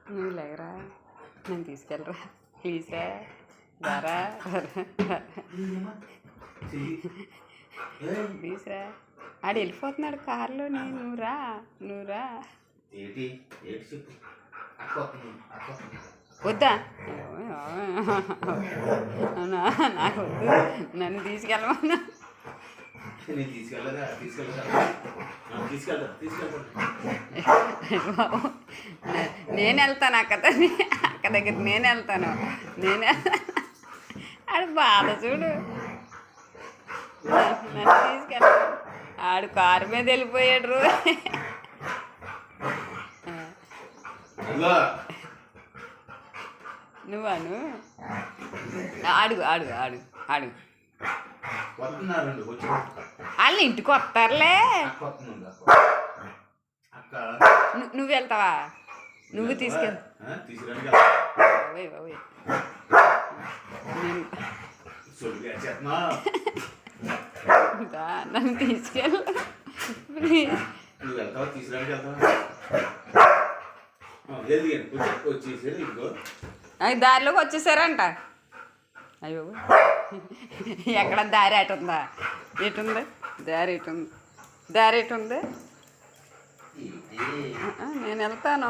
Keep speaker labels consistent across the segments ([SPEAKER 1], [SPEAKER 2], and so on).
[SPEAKER 1] నువ్వు లేకరా, నేను తీసుకెళ్ళరా ప్లీజ్ రా, రారా ప్లీజ్ రా. ఆడు వెళ్ళిపోతున్నాడు కారులోని, నువ్వురా. వద్దా నాకు వద్దు, నన్ను తీసుకెళ్ళమన్నా. నేను వెళ్తాను అక్క దగ్గర, నేను వెళ్తాను. ఆడు బాధ చూడు, నన్ను తీసుకెళ్ళ. ఆడు కారు మీద వెళ్ళిపోయాడు. నువ్వాను ఆడు వాళ్ళు ఇంటికి వస్తారులే. నువ్వు వెళ్తావా? నువ్వు తీసుకెళ్ళి నన్ను తీసుకెళ్ళి దారిలోకి వచ్చేసారంట. అయ్యో ఎక్కడ దారి ఎటుందా? ఎటుంది దారి? ఎటుంది? నేను వెళ్తాను.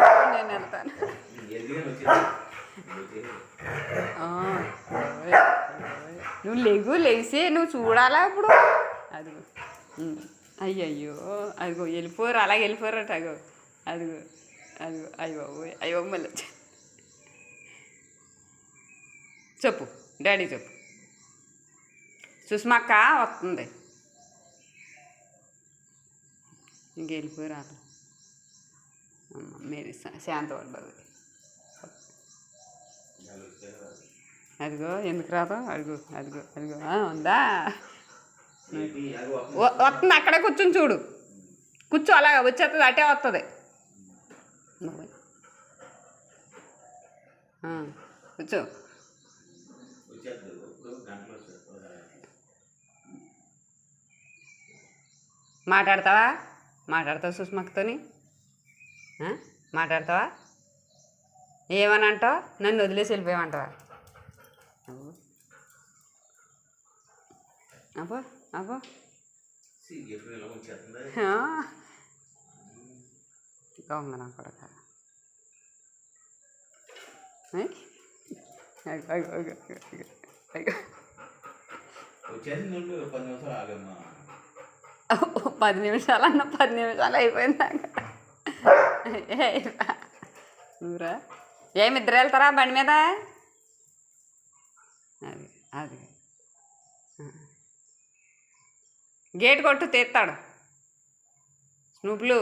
[SPEAKER 1] నువ్వు లేచి నువ్వు చూడాలా ఇప్పుడు? అదిగో అయ్యయ్యో, అదిగో వెళ్ళిపోరు, అలాగే వెళ్ళిపోరట. అదిగో అయ్యో మళ్ళీ చెప్పు డాడీ చెప్పు. సుష్మక్క వస్తుంది, ఇంకెళ్ళిపోయి రాదు. మీరు శాంతపడ్డది. అదిగో ఎందుకు రాదు? అదిగో ఉందా? వస్తుంది, అక్కడే కూర్చొని చూడు. కూర్చో, అలాగా వచ్చేస్తుంది, అటే వస్తుంది. కూర్చో. మాట్లాడతావా సుష్మక్కతోని? మాట్లాడతావా? ఏమని అంటావు? నన్ను వదిలేసి వెళ్ళిపోయామంటావా? అబ్బో దొంగ నా కొడక. పది నిమిషాలు అయిపోయిందాక. నువ్వురా, ఏమిద్దరు వెళ్తారా బండి మీద? అది గేట్ కొట్టు, తీస్తాడు స్నూపులు.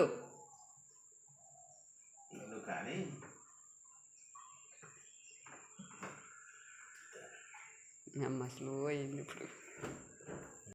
[SPEAKER 1] అమ్మ స్లో అయింది ఇప్పుడు.